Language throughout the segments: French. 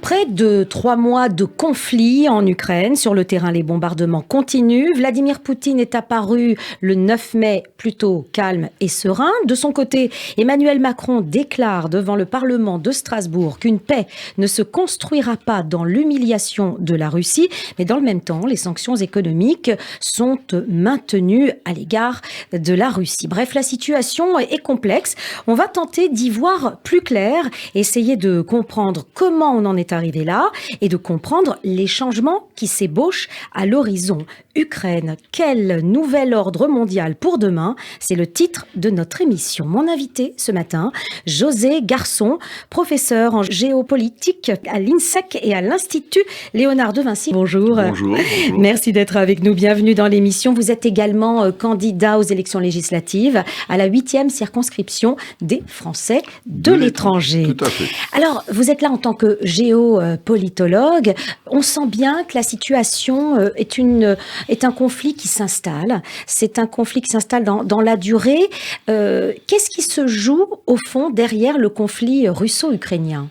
Près de 3 mois de conflit en Ukraine. Sur le terrain, les bombardements continuent. Vladimir Poutine est apparu le 9 mai plutôt calme et serein. De son côté, Emmanuel Macron déclare devant le Parlement de Strasbourg qu'une paix ne se construira pas dans l'humiliation de la Russie. Mais dans le même temps, les sanctions économiques sont maintenues à l'égard de la Russie. Bref, la situation est complexe. On va tenter d'y voir plus clair, essayer de comprendre comment on en est arrivé là et de comprendre les changements qui s'ébauchent à l'horizon. Ukraine, quel nouvel ordre mondial pour demain? C'est le titre de notre émission. Mon invité ce matin, José Garçon, professeur en géopolitique à l'INSEC et à l'Institut Léonard de Vinci. Bonjour. Bonjour. Merci d'être avec nous. Bienvenue dans l'émission. Vous êtes également candidat aux élections législatives à la 8e circonscription des Français de l'étranger. Tout à fait. Alors, vous êtes là en tant que géopolitologue. On sent bien que la situation est un conflit qui s'installe. C'est un conflit qui s'installe dans la durée. Qu'est-ce qui se joue, au fond, derrière le conflit russo-ukrainien ?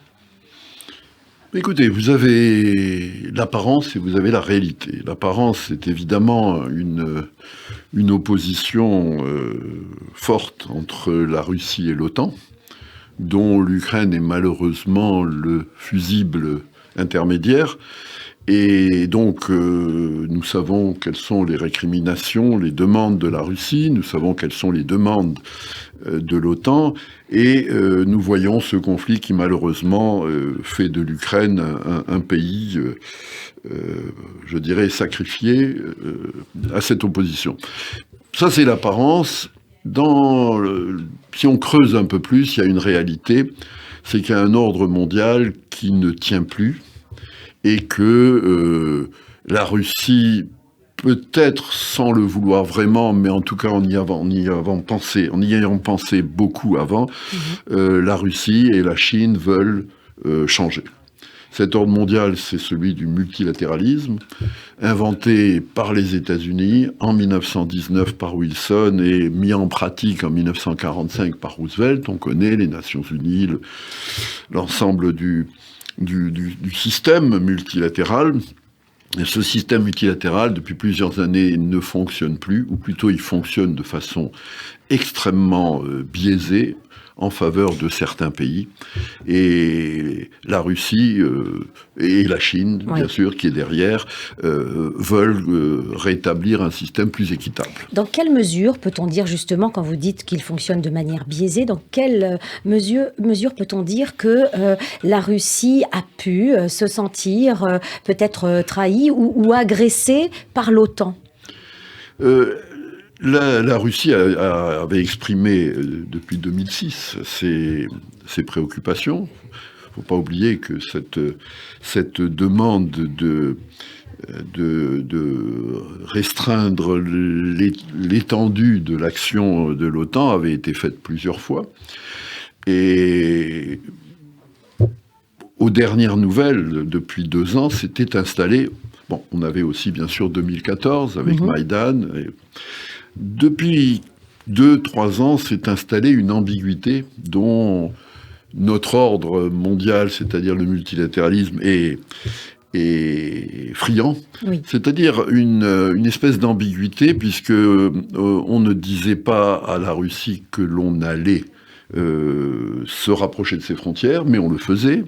Écoutez, vous avez l'apparence et vous avez la réalité. L'apparence, c'est évidemment une opposition forte entre la Russie et l'OTAN, dont l'Ukraine est malheureusement le fusible intermédiaire. Et donc, nous savons quelles sont les récriminations, les demandes de la Russie, nous savons quelles sont les demandes de l'OTAN, et nous voyons ce conflit qui malheureusement fait de l'Ukraine un pays, je dirais, sacrifié à cette opposition. Ça, c'est l'apparence. Si on creuse un peu plus, il y a une réalité, c'est qu'il y a un ordre mondial qui ne tient plus, et que la Russie, peut-être sans le vouloir vraiment, mais en tout cas en y ayant pensé beaucoup avant, la Russie et la Chine veulent changer. Cet ordre mondial, c'est celui du multilatéralisme, inventé par les États-Unis en 1919 par Wilson et mis en pratique en 1945 par Roosevelt. On connaît les Nations Unies, l'ensemble du système multilatéral. Et ce système multilatéral, depuis plusieurs années, ne fonctionne plus, ou plutôt il fonctionne de façon extrêmement biaisée en faveur de certains pays. Et la Russie et la Chine, bien sûr, qui est derrière, veulent rétablir un système plus équitable. Dans quelle mesure peut-on dire, justement, quand vous dites qu'il fonctionne de manière biaisée, dans quelle mesure peut-on dire que la Russie a pu se sentir peut-être trahie ou agressée par l'OTAN ? La Russie avait exprimé depuis 2006 ses préoccupations. Il ne faut pas oublier que cette demande de restreindre l'étendue de l'action de l'OTAN avait été faite plusieurs fois. Et aux dernières nouvelles, depuis 2 ans, s'était installé... Bon, on avait aussi bien sûr 2014 avec Maïdan. Depuis 2-3 ans, s'est installée une ambiguïté dont notre ordre mondial, c'est-à-dire le multilatéralisme, est friand. Oui. C'est-à-dire une espèce d'ambiguïté, puisque on ne disait pas à la Russie que l'on allait se rapprocher de ses frontières, mais on le faisait.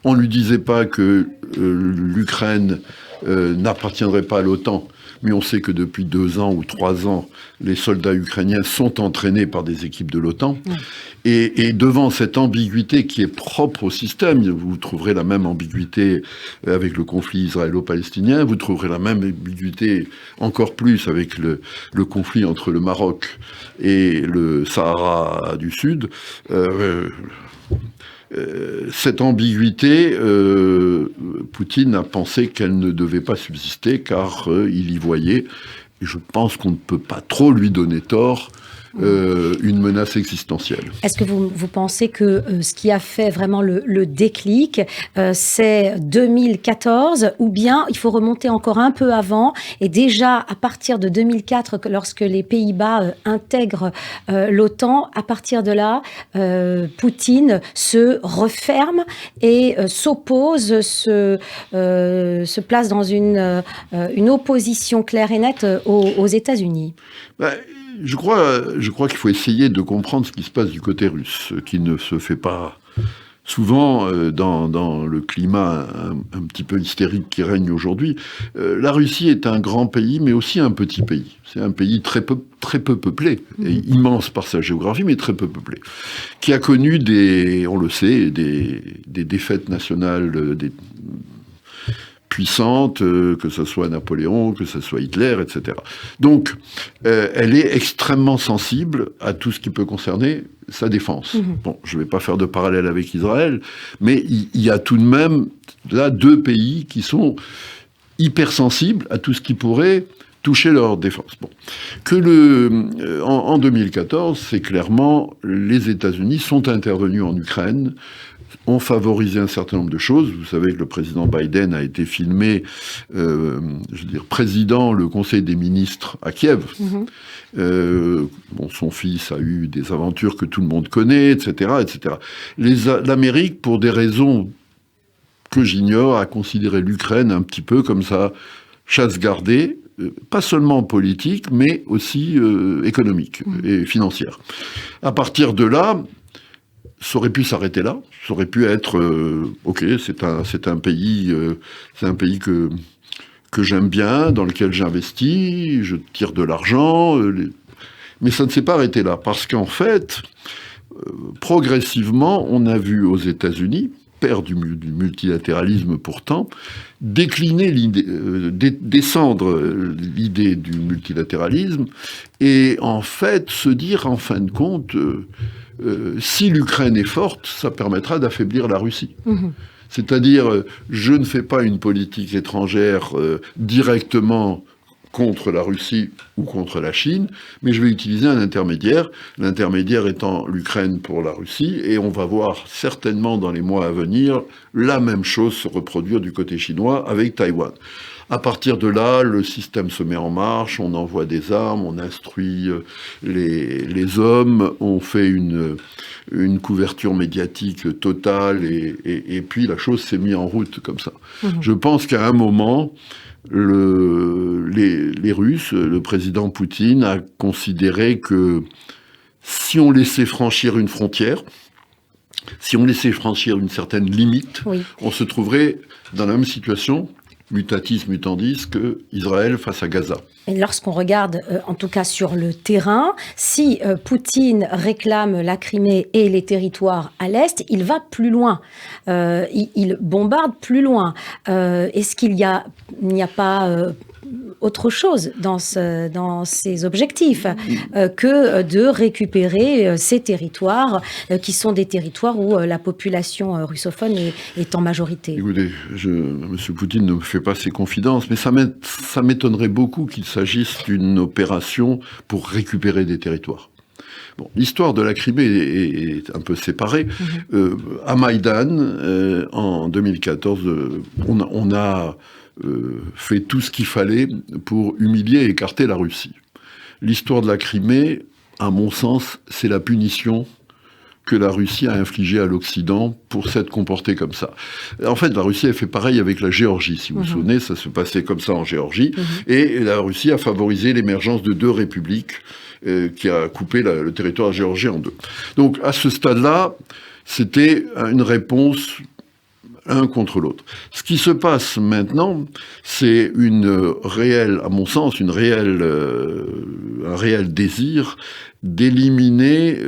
On ne lui disait pas que l'Ukraine n'appartiendrait pas à l'OTAN, mais on sait que depuis 2 ans ou 3 ans, les soldats ukrainiens sont entraînés par des équipes de l'OTAN. Oui. Et devant cette ambiguïté qui est propre au système, vous trouverez la même ambiguïté avec le conflit israélo-palestinien, vous trouverez la même ambiguïté encore plus avec le conflit entre le Maroc et le Sahara du Sud. Cette ambiguïté, Poutine a pensé qu'elle ne devait pas subsister car il y voyait, et je pense qu'on ne peut pas trop lui donner tort, une menace existentielle. Est-ce que vous pensez que ce qui a fait vraiment le déclic, c'est 2014, ou bien il faut remonter encore un peu avant, et déjà à partir de 2004, lorsque les Pays-Bas intègrent l'OTAN, à partir de là, Poutine se referme et s'oppose, se place dans une opposition claire et nette aux États-Unis? Je crois qu'il faut essayer de comprendre ce qui se passe du côté russe, ce qui ne se fait pas souvent dans le climat un petit peu hystérique qui règne aujourd'hui. La Russie est un grand pays, mais aussi un petit pays. C'est un pays très peu peuplé, et immense par sa géographie, mais très peu peuplé, qui a connu on le sait, des défaites nationales, puissante, que ce soit Napoléon, que ce soit Hitler, etc. Donc, elle est extrêmement sensible à tout ce qui peut concerner sa défense. Bon, je ne vais pas faire de parallèle avec Israël, mais il y a tout de même là 2 pays qui sont hypersensibles à tout ce qui pourrait toucher leur défense. Bon. En 2014, c'est clairement les États-Unis sont intervenus en Ukraine, ont favorisé un certain nombre de choses. Vous savez que le président Biden a été filmé, président le Conseil des ministres à Kiev. Son fils a eu des aventures que tout le monde connaît, etc., etc. L'Amérique, pour des raisons que j'ignore, a considéré l'Ukraine un petit peu comme ça, chasse gardée, pas seulement politique, mais aussi économique et financière. À partir de là, ça aurait pu s'arrêter là. Ça aurait pu être ok, c'est un pays que j'aime bien, dans lequel j'investis, je tire de l'argent, mais ça ne s'est pas arrêté là, parce qu'en fait, progressivement, on a vu aux États-Unis, père du multilatéralisme pourtant, décliner l'idée, descendre l'idée du multilatéralisme, et en fait se dire en fin de compte, si l'Ukraine est forte, ça permettra d'affaiblir la Russie. C'est-à-dire, je ne fais pas une politique étrangère directement contre la Russie ou contre la Chine, mais je vais utiliser un intermédiaire, l'intermédiaire étant l'Ukraine pour la Russie, et on va voir certainement dans les mois à venir la même chose se reproduire du côté chinois avec Taïwan. À partir de là, le système se met en marche, on envoie des armes, on instruit les hommes, on fait une couverture médiatique totale, et puis la chose s'est mise en route comme ça. Je pense qu'à un moment, les Russes, le président Poutine a considéré que si on laissait franchir une frontière, si on laissait franchir une certaine limite, on se trouverait dans la même situation, mutatis mutandis, que Israël face à Gaza. Et lorsqu'on regarde, en tout cas sur le terrain, si Poutine réclame la Crimée et les territoires à l'Est, il va plus loin. Il bombarde plus loin. Est-ce qu'il n'y a pas autre chose dans ces objectifs que de récupérer ces territoires qui sont des territoires où la population russophone est en majorité? Écoutez, M. Poutine ne me fait pas ses confidences, mais ça m'étonnerait beaucoup qu'il s'agisse d'une opération pour récupérer des territoires. Bon, l'histoire de la Crimée est un peu séparée. À Maïdan, en 2014, on a fait tout ce qu'il fallait pour humilier et écarter la Russie. L'histoire de la Crimée, à mon sens, c'est la punition que la Russie a infligée à l'Occident pour s'être comportée comme ça. En fait, la Russie a fait pareil avec la Géorgie. Si vous vous souvenez, ça se passait comme ça en Géorgie. Et la Russie a favorisé l'émergence de 2 républiques qui a coupé le territoire géorgien en 2. Donc, à ce stade-là, c'était une réponse un contre l'autre. Ce qui se passe maintenant, c'est à mon sens, un réel désir d'éliminer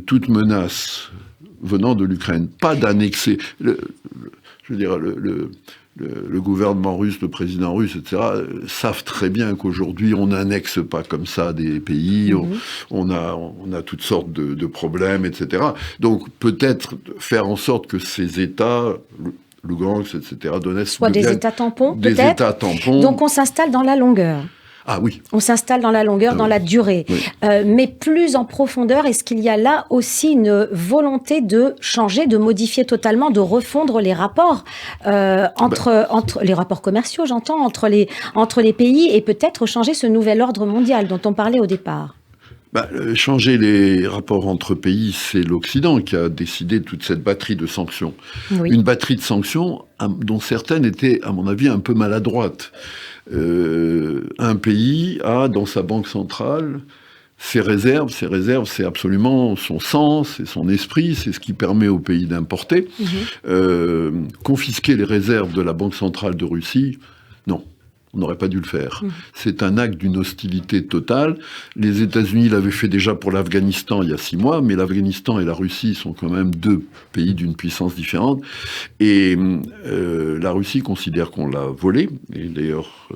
toute menace venant de l'Ukraine. Pas d'annexer. Le gouvernement russe, le président russe, etc., savent très bien qu'aujourd'hui, on n'annexe pas comme ça des pays, on a toutes sortes de problèmes, etc. Donc, peut-être faire en sorte que ces États, Lugansk, etc., Donetsk, soit des États tampons, des peut-être. États tampons. Donc, on s'installe dans la longueur. Ah oui. On s'installe dans la longueur, dans la durée. Oui. Mais plus en profondeur, est-ce qu'il y a là aussi une volonté de changer, de modifier totalement, de refondre les rapports entre les rapports commerciaux, j'entends, entre les pays, et peut-être changer ce nouvel ordre mondial dont on parlait au départ? Changer les rapports entre pays, c'est l'Occident qui a décidé toute cette batterie de sanctions. Oui. Une batterie de sanctions dont certaines étaient, à mon avis, un peu maladroites. Un pays a dans sa banque centrale ses réserves, c'est absolument son sens et son esprit, c'est ce qui permet au pays d'importer. Confisquer les réserves de la banque centrale de Russie, non. On n'aurait pas dû le faire. C'est un acte d'une hostilité totale. Les États-Unis l'avaient fait déjà pour l'Afghanistan il y a 6 mois, mais l'Afghanistan et la Russie sont quand même 2 pays d'une puissance différente. Et la Russie considère qu'on l'a volé. Et d'ailleurs,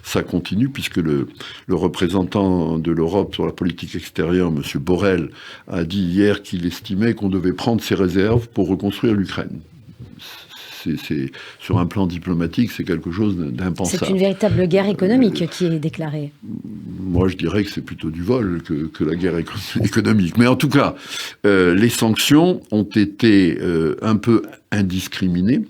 ça continue, puisque le représentant de l'Europe sur la politique extérieure, M. Borrell, a dit hier qu'il estimait qu'on devait prendre ses réserves pour reconstruire l'Ukraine. C'est, sur un plan diplomatique, c'est quelque chose d'impensable. C'est une véritable guerre économique qui est déclarée. Moi, je dirais que c'est plutôt du vol que la guerre économique. Mais en tout cas, les sanctions ont été un peu indiscriminées.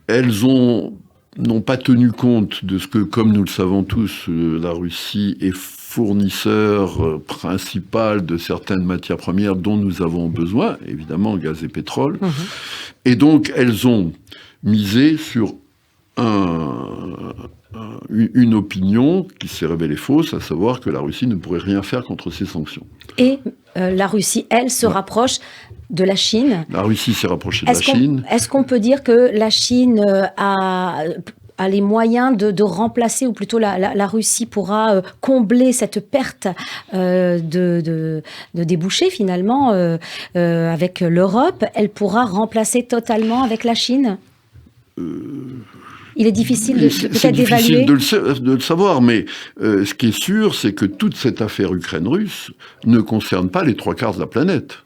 Elles n'ont pas tenu compte de ce que, comme nous le savons tous, la Russie est fournisseur principal de certaines matières premières dont nous avons besoin, évidemment gaz et pétrole. Et donc, elles ont misé sur une opinion qui s'est révélée fausse, à savoir que la Russie ne pourrait rien faire contre ces sanctions. Et la Russie, elle, se rapproche de la Chine. La Russie s'est rapprochée de la Chine. Est-ce qu'on peut dire que la Chine a les moyens de remplacer, ou plutôt la Russie pourra combler cette perte de débouchés finalement avec l'Europe? Elle pourra remplacer totalement avec la Chine? Il est difficile peut-être d'évaluer. C'est difficile de le savoir, mais ce qui est sûr, c'est que toute cette affaire Ukraine-Russe ne concerne pas les 3/4 de la planète.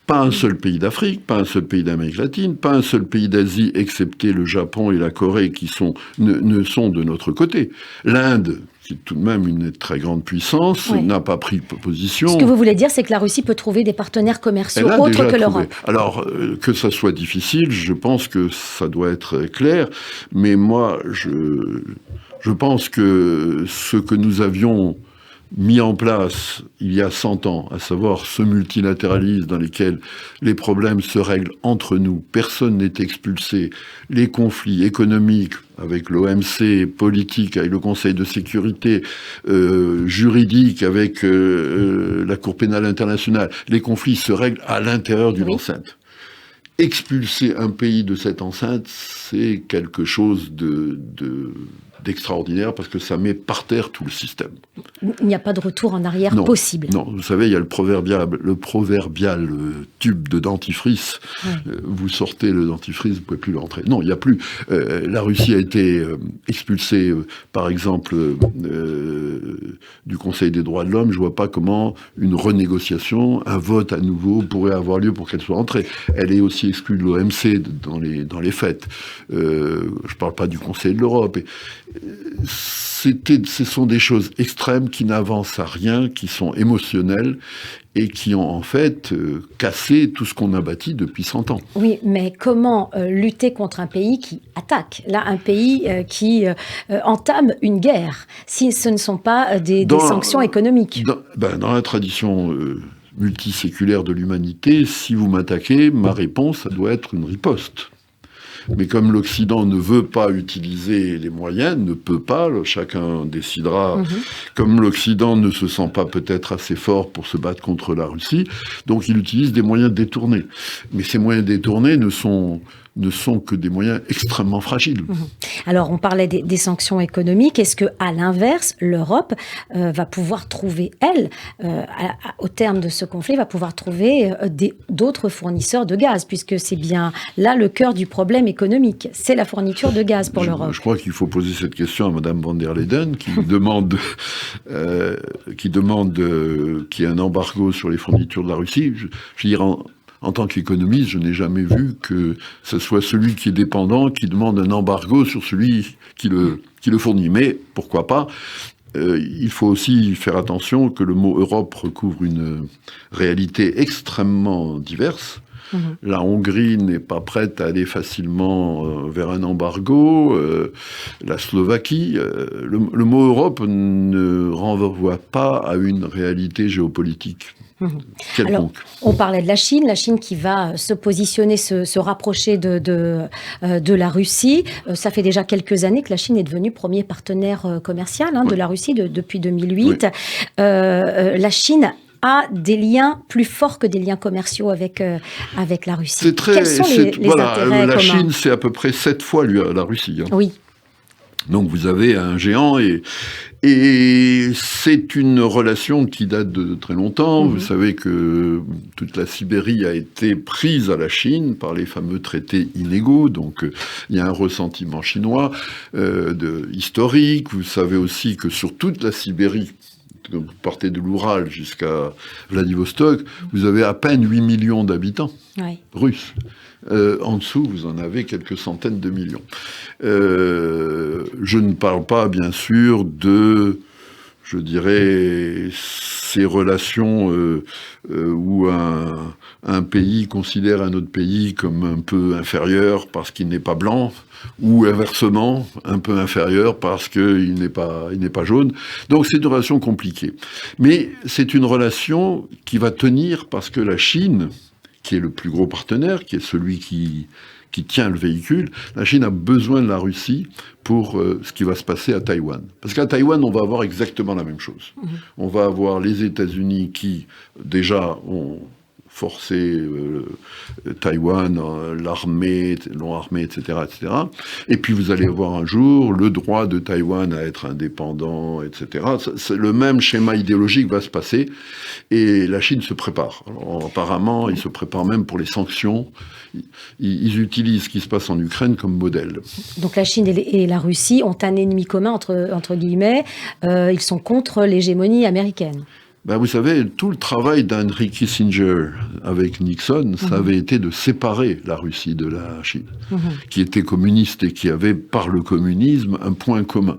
Pas un seul pays d'Afrique, pas un seul pays d'Amérique latine, pas un seul pays d'Asie, excepté le Japon et la Corée, qui ne sont de notre côté. L'Inde, qui est tout de même une très grande puissance, n'a pas pris position. Ce que vous voulez dire, c'est que la Russie peut trouver des partenaires commerciaux autres que l'Europe. Alors, que ça soit difficile, je pense que ça doit être clair, mais moi, je pense que ce que nous avions mis en place il y a 100 ans, à savoir ce multilatéralisme dans lequel les problèmes se règlent entre nous, personne n'est expulsé, les conflits économiques avec l'OMC, politiques avec le Conseil de sécurité, juridiques avec la Cour pénale internationale, les conflits se règlent à l'intérieur d'une enceinte. Expulser un pays de cette enceinte, c'est quelque chose d'extraordinaire, parce que ça met par terre tout le système. Il n'y a pas de retour en arrière possible. Non, vous savez, il y a le proverbial tube de dentifrice. Vous sortez le dentifrice, vous ne pouvez plus le rentrer. Non, il n'y a plus. La Russie a été expulsée, par exemple, du Conseil des droits de l'homme. Je ne vois pas comment une renégociation, un vote à nouveau pourrait avoir lieu pour qu'elle soit entrée. Elle est aussi exclue de l'OMC dans les faits. Je ne parle pas du Conseil de l'Europe. Ce sont des choses extrêmes qui n'avancent à rien, qui sont émotionnelles et qui ont en fait cassé tout ce qu'on a bâti depuis 100 ans. Oui, mais comment lutter contre un pays qui attaque? Là, un pays qui entame une guerre, si ce ne sont pas des sanctions économiques. Dans la tradition multiséculaire de l'humanité, si vous m'attaquez, ma réponse, ça doit être une riposte. Mais comme l'Occident ne veut pas utiliser les moyens, ne peut pas, chacun décidera, comme l'Occident ne se sent pas peut-être assez fort pour se battre contre la Russie, donc il utilise des moyens détournés. Mais ces moyens détournés ne sont que des moyens extrêmement fragiles. Alors, on parlait des sanctions économiques. Est-ce que, à l'inverse, l'Europe va pouvoir trouver, elle, au terme de ce conflit, va pouvoir trouver d'autres fournisseurs de gaz, puisque c'est bien là le cœur du problème économique. C'est la fourniture de gaz pour l'Europe. Je crois qu'il faut poser cette question à Mme von der Leyen, qui demande qu'il y ait un embargo sur les fournitures de la Russie. Je veux dire, en tant qu'économiste, je n'ai jamais vu que ce soit celui qui est dépendant qui demande un embargo sur celui qui le fournit. Mais pourquoi pas? il faut aussi faire attention que le mot Europe recouvre une réalité extrêmement diverse. La Hongrie n'est pas prête à aller facilement vers un embargo. La Slovaquie, le mot Europe ne renvoie pas à une réalité géopolitique quelconque. Alors, on parlait de la Chine qui va se positionner, se rapprocher de la Russie. Ça fait déjà quelques années que la Chine est devenue premier partenaire commercial de la Russie depuis 2008. Oui. La Chine a des liens plus forts que des liens commerciaux avec la Russie. Quels sont les intérêts la communs? Chine, c'est à peu près 7 fois la Russie. Oui. Donc vous avez un géant et c'est une relation qui date de très longtemps. Vous savez que toute la Sibérie a été prise à la Chine par les fameux traités inégaux. Donc il y a un ressentiment chinois historique. Vous savez aussi que sur toute la Sibérie, vous partez de l'Oural jusqu'à Vladivostok, vous avez à peine 8 millions d'habitants russes. En dessous, vous en avez quelques centaines de millions. Je ne parle pas, bien sûr, de, je dirais, ces relations où un pays considère un autre pays comme un peu inférieur parce qu'il n'est pas blanc, ou inversement, un peu inférieur parce qu'il n'est pas jaune. Donc c'est une relation compliquée. Mais c'est une relation qui va tenir parce que la Chine, qui est le plus gros partenaire, qui est celui qui tient le véhicule, la Chine a besoin de la Russie pour ce qui va se passer à Taïwan. Parce qu'à Taïwan, on va avoir exactement la même chose. On va avoir les États-Unis qui, déjà, ont forcé Taïwan, l'ont armé, etc., etc. Et puis vous allez avoir un jour le droit de Taïwan à être indépendant, etc. Le même schéma idéologique va se passer et la Chine se prépare. Alors, apparemment, ils se préparent même pour les sanctions. Ils utilisent ce qui se passe en Ukraine comme modèle. Donc la Chine et la Russie ont un ennemi commun, entre guillemets. Ils sont contre l'hégémonie américaine. Ben vous savez, tout le travail d'Henry Kissinger avec Nixon, ça avait été de séparer la Russie de la Chine, qui était communiste et qui avait, par le communisme, un point commun.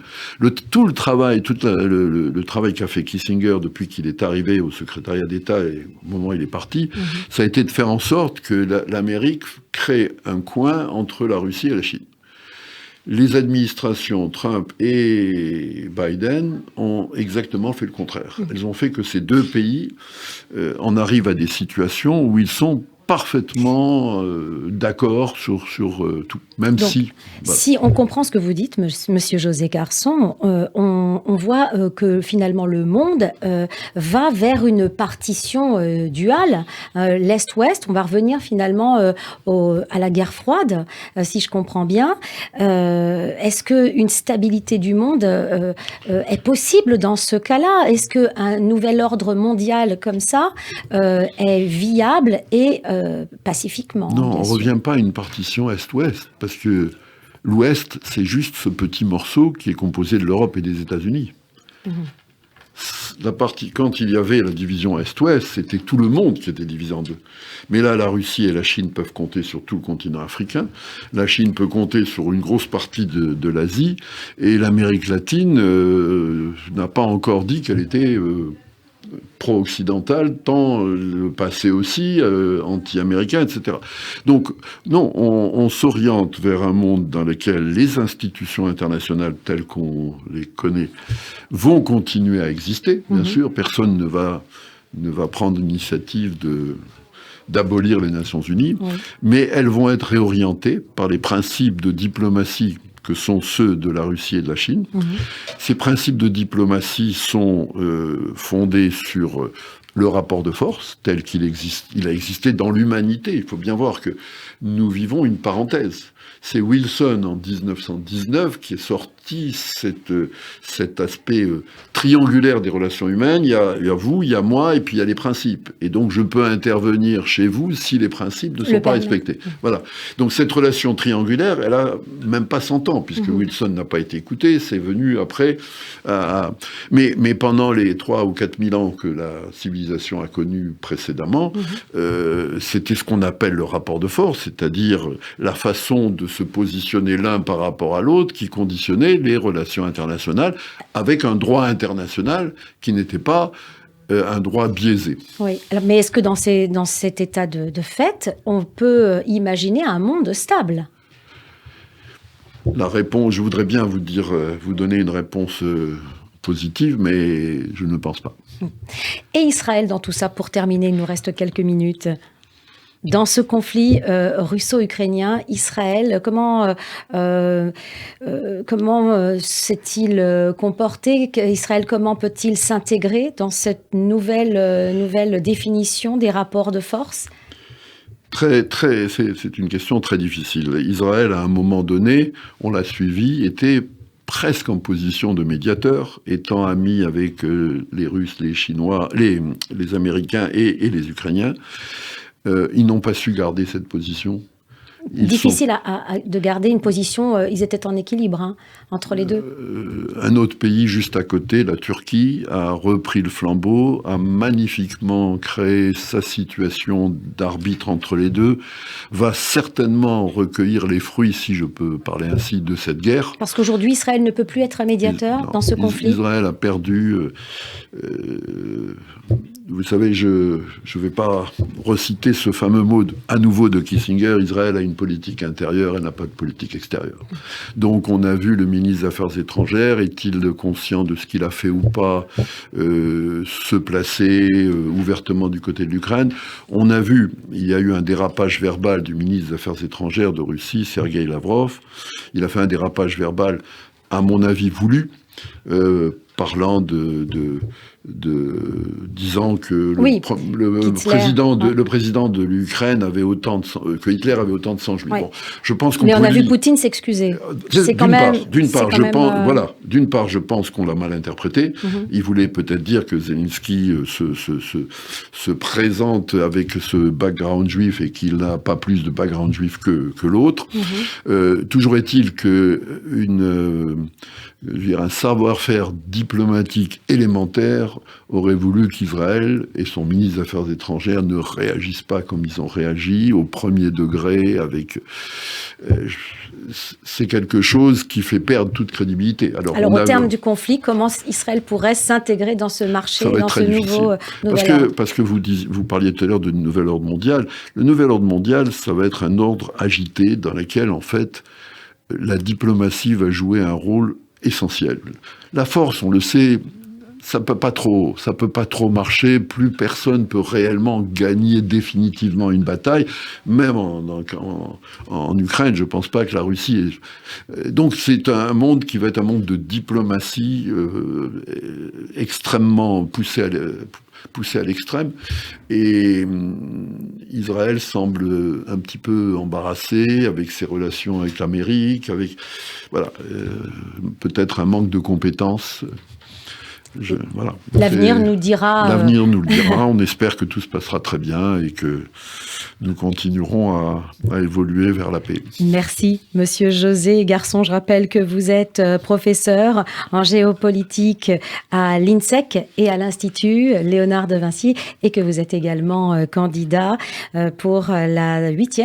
Tout le travail qu'a fait Kissinger depuis qu'il est arrivé au secrétariat d'État et au moment où il est parti, ça a été de faire en sorte que l'Amérique crée un coin entre la Russie et la Chine. Les administrations Trump et Biden ont exactement fait le contraire. Elles ont fait que ces deux pays en arrivent à des situations où ils sont parfaitement d'accord sur tout, même donc, si... Voilà. Si on comprend ce que vous dites, monsieur José Garçon, on voit que finalement le monde va vers une partition duale, l'Est-Ouest. On va revenir finalement à la guerre froide, si je comprends bien. Est-ce qu'une stabilité du monde est possible dans ce cas-là? Est-ce qu'un nouvel ordre mondial comme ça est viable et pacifiquement? Non, on ne revient pas à une partition Est-Ouest, parce que l'Ouest, c'est juste ce petit morceau qui est composé de l'Europe et des États-Unis. Quand il y avait la division Est-Ouest, c'était tout le monde qui était divisé en deux. Mais là, la Russie et la Chine peuvent compter sur tout le continent africain. La Chine peut compter sur une grosse partie de l'Asie. Et l'Amérique latine n'a pas encore dit qu'elle était... pro-occidental, tant le passé aussi, anti-américain, etc. Donc, non, on s'oriente vers un monde dans lequel les institutions internationales telles qu'on les connaît vont continuer à exister, bien sûr. Personne ne va prendre l'initiative d'abolir les Nations Unies, mais elles vont être réorientées par les principes de diplomatie que sont ceux de la Russie et de la Chine. Ces principes de diplomatie sont fondés sur le rapport de force tel qu'il existe. Il a existé dans l'humanité. Il faut bien voir que nous vivons une parenthèse. C'est Wilson, en 1919, qui est sorti cet aspect triangulaire des relations humaines. Il y a vous, il y a moi, et puis il y a les principes. Et donc, je peux intervenir chez vous si les principes ne sont pas respectés. Voilà. Donc, cette relation triangulaire, elle a même pas 100 ans, puisque Wilson n'a pas été écouté. C'est venu après. Mais pendant les 3 ou 4 000 ans que la civilisation a connu précédemment, c'était ce qu'on appelle le rapport de force, c'est-à-dire la façon de se positionner l'un par rapport à l'autre qui conditionnait les relations internationales avec un droit international qui n'était pas un droit biaisé. Oui. Alors, mais est-ce que dans cet état de fait, on peut imaginer un monde stable ? La réponse, je voudrais bien vous donner une réponse positive, mais je ne pense pas. Et Israël dans tout ça, pour terminer, il nous reste quelques minutes. Dans ce conflit russo-ukrainien, Israël, comment s'est-il comporté ? Israël, comment peut-il s'intégrer dans cette nouvelle définition des rapports de force ? C'est une question très difficile. Israël, à un moment donné, on l'a suivi, était presque en position de médiateur, étant ami avec les Russes, les Chinois, les Américains et les Ukrainiens. Ils n'ont pas su garder cette position. Difficile de garder une position, ils étaient en équilibre entre les deux. Un autre pays juste à côté, la Turquie, a repris le flambeau, a magnifiquement créé sa situation d'arbitre entre les deux, va certainement recueillir les fruits, si je peux parler ainsi, de cette guerre. Parce qu'aujourd'hui, Israël ne peut plus être un médiateur dans ce conflit. Israël a perdu... vous savez, je ne vais pas reciter ce fameux mot à nouveau de Kissinger, Israël a une politique intérieure, elle n'a pas de politique extérieure. Donc on a vu le ministre des Affaires étrangères, est-il conscient de ce qu'il a fait ou pas, se placer ouvertement du côté de l'Ukraine. On a vu, il y a eu un dérapage verbal du ministre des Affaires étrangères de Russie, Sergueï Lavrov. Il a fait un dérapage verbal, à mon avis, voulu, parlant disant que le président de l'Ukraine avait autant de sang, que Hitler avait autant de sang juif. Oui. Bon, je pense qu'on Mais on a vu Poutine s'excuser. D'une part, je pense qu'on l'a mal interprété. Il voulait peut-être dire que Zelensky se présente avec ce background juif et qu'il n'a pas plus de background juif que l'autre. Toujours est-il que un savoir-faire diplomatique élémentaire aurait voulu qu'Israël et son ministre des Affaires étrangères ne réagissent pas comme ils ont réagi, au premier degré, avec... c'est quelque chose qui fait perdre toute crédibilité. Alors au terme du conflit, comment Israël pourrait s'intégrer dans ce marché, dans ce nouvel ordre ? Parce que vous parliez tout à l'heure de nouvel ordre mondial. Le nouvel ordre mondial, ça va être un ordre agité dans lequel, en fait, la diplomatie va jouer un rôle essentiel. La force, on le sait, ça peut pas trop marcher. Plus personne peut réellement gagner définitivement une bataille. Même en Ukraine, je pense pas que la Russie donc c'est un monde qui va être un monde de diplomatie extrêmement poussé à l'extrême. Et Israël semble un petit peu embarrassé avec ses relations avec l'Amérique, avec peut-être un manque de compétences. L'avenir nous dira. L'avenir nous le dira. On espère que tout se passera très bien et que nous continuerons à évoluer vers la paix. Merci, Monsieur José Garçon. Je rappelle que vous êtes professeur en géopolitique à l'INSEC et à l'Institut Léonard de Vinci et que vous êtes également candidat pour la 8e